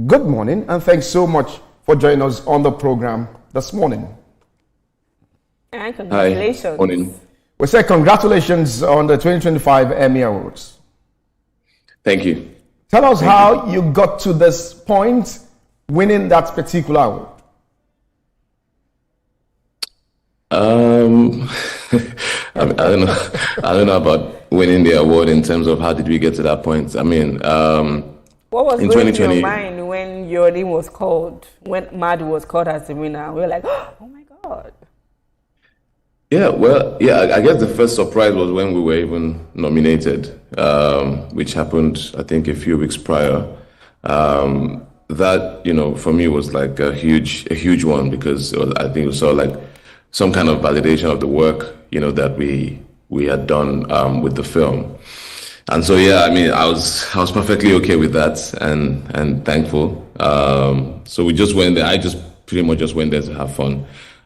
Good morning, and thanks so much for joining us on the program this morning. And Hi, congratulations. morning. We say congratulations on the 2025 Emmy Awards. Thank you. Tell us how you got to this point, winning that particular award. Um, I don't know about winning the award in terms of how did we get to that point. What was In going through your 2020, mind when your name was called, when Mad was called as the winner? We were like, oh my God. I guess the first surprise was when we were even nominated, which happened, I think, a few weeks prior. That, for me was like a huge one because I think it was sort of like some kind of validation of the work, that we had done with the film. And so, I was perfectly okay with that and thankful. So we just went there. I just pretty much just went there to have fun.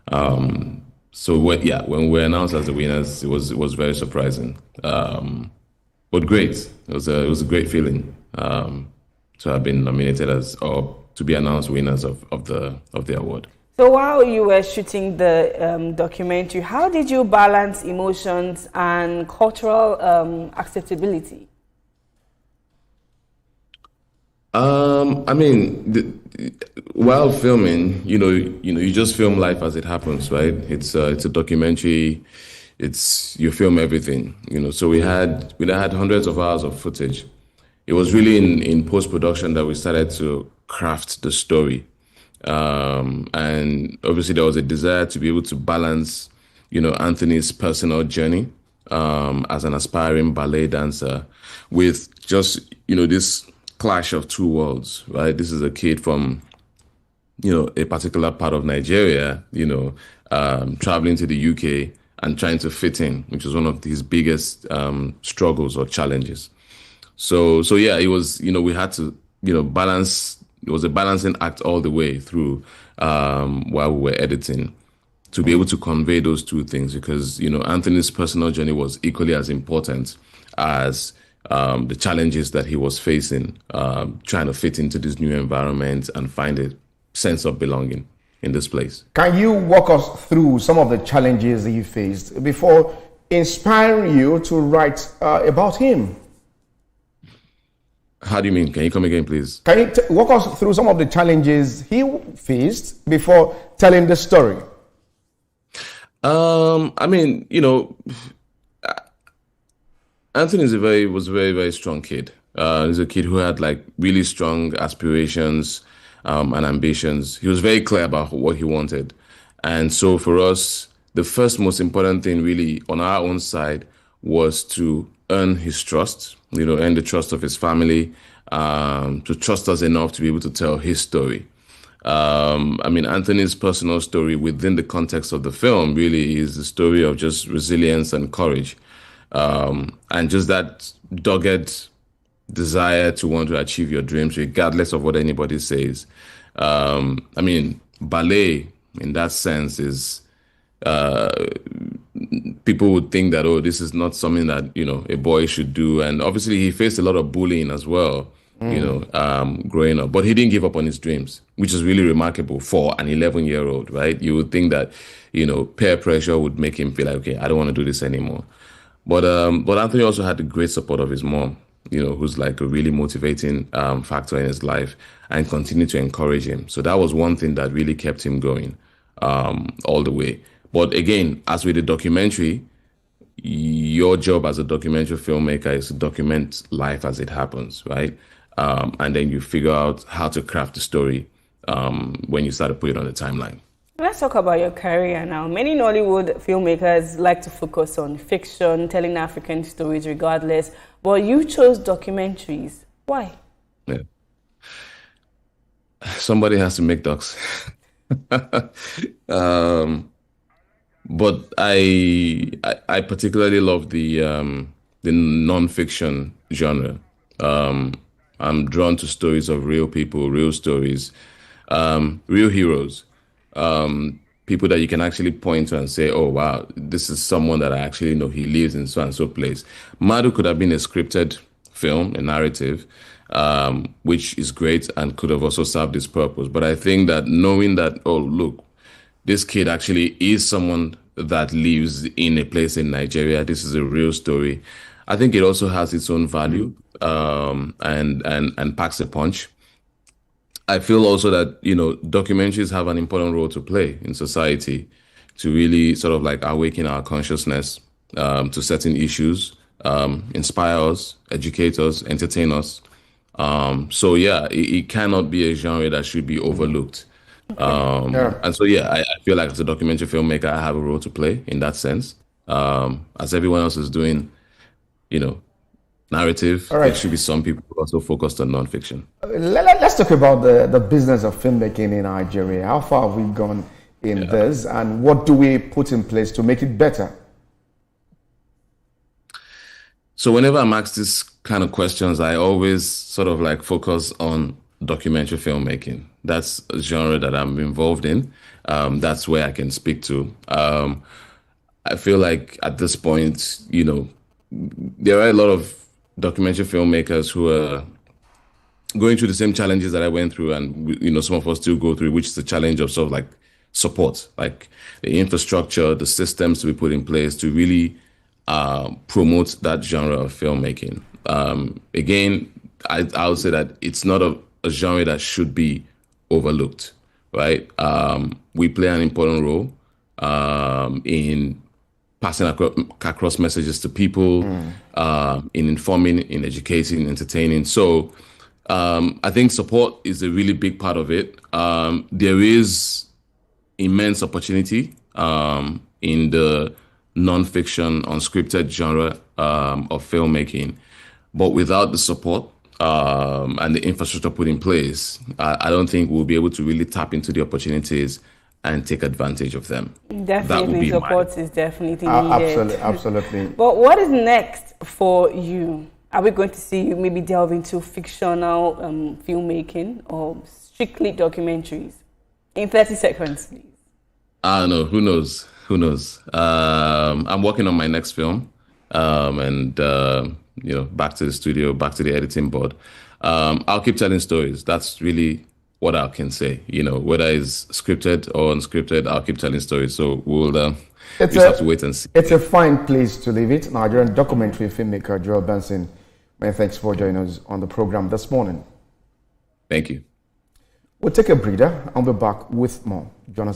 When we were announced as the winners, it was very surprising. But great. It was a great feeling to have been nominated or to be announced winners of the award. So while you were shooting the documentary, how did you balance emotions and cultural acceptability? While filming, you just film life as it happens, right? It's a documentary. You film everything, So we had hundreds of hours of footage. It was really in post-production that we started to craft the story. And obviously there was a desire to be able to balance, Anthony's personal journey as an aspiring ballet dancer with just, this clash of two worlds, right? This is a kid from, a particular part of Nigeria, traveling to the UK and trying to fit in, which was one of his biggest struggles or challenges. So it was, we had to, balance. It was a balancing act all the way through while we were editing to be able to convey those two things because, Anthony's personal journey was equally as important as the challenges that he was facing, trying to fit into this new environment and find a sense of belonging in this place. Can you walk us through some of the challenges that you faced before inspiring you to write about him? How do you mean? Can you come again, please? Can you walk us through some of the challenges he faced before telling the story? Anthony was a very, very strong kid. He's a kid who had like really strong aspirations and ambitions. He was very clear about what he wanted. And so for us, the first most important thing really on our own side was to earn his trust, earn the trust of his family, to trust us enough to be able to tell his story. Anthony's personal story within the context of the film really is the story of just resilience and courage. And just that dogged desire to want to achieve your dreams, regardless of what anybody says. Ballet, in that sense, is people would think that, this is not something that, a boy should do. And obviously he faced a lot of bullying as well, growing up. But he didn't give up on his dreams, which is really remarkable for an 11-year-old, right? You would think that, peer pressure would make him feel like, okay, I don't want to do this anymore. But Anthony also had the great support of his mom, who's like a really motivating factor in his life and continued to encourage him. So that was one thing that really kept him going all the way. But again, as with the documentary, your job as a documentary filmmaker is to document life as it happens, right? And then you figure out how to craft the story when you start to put it on the timeline. Let's talk about your career now. Many Nollywood filmmakers like to focus on fiction, telling African stories regardless, but you chose documentaries. Why? Yeah. Somebody has to make docs. But I particularly love the non-fiction genre. I'm drawn to stories of real people, real stories, real heroes, people that you can actually point to and say, oh, wow, this is someone that I actually know. He lives in so and so place. Madu could have been a scripted film, a narrative, which is great and could have also served its purpose. But I think that knowing that, oh, look, this kid actually is someone that lives in a place in Nigeria. This is a real story. I think it also has its own value, and packs a punch. I feel also that, documentaries have an important role to play in society to really sort of like awaken our consciousness to certain issues, inspire us, educate us, entertain us. So yeah, it cannot be a genre that should be overlooked. Yeah. And so yeah, I feel like as a documentary filmmaker, I have a role to play in that sense. As everyone else is doing, narrative, All there right. should be some people also focused on nonfiction. Let's talk about the business of filmmaking in Nigeria. How far have we gone in this, and what do we put in place to make it better? So whenever I'm asked this kind of questions, I always sort of like focus on documentary filmmaking. That's a genre that I'm involved in. That's where I can speak to. I feel like at this point, there are a lot of documentary filmmakers who are going through the same challenges that I went through, and some of us still go through, which is the challenge of sort of like support, like the infrastructure, the systems to be put in place to really promote that genre of filmmaking. Again, I would say that it's not a genre that should be overlooked, right? We play an important role in passing across messages to people, in informing, in educating, entertaining. So I think support is a really big part of it. There is immense opportunity in the non-fiction, unscripted genre of filmmaking. But without the support and the infrastructure put in place, I don't think we'll be able to really tap into the opportunities and take advantage of them. That would Definitely, be support is definitely needed. Absolutely. But what is next for you? Are we going to see you maybe delve into fictional filmmaking or strictly documentaries? In 30 seconds, please. I don't know. Who knows? Who knows? I'm working on my next film, and back to the studio, back to the editing board. I'll keep telling stories. That's really what I can say. Whether it's scripted or unscripted, I'll keep telling stories. So we'll just have to wait and see. It's a fine place to leave it. Nigerian documentary filmmaker Joel Benson, many thanks for joining us on the program this morning. Thank you. We'll take a breather and we'll be back with more. Join us again.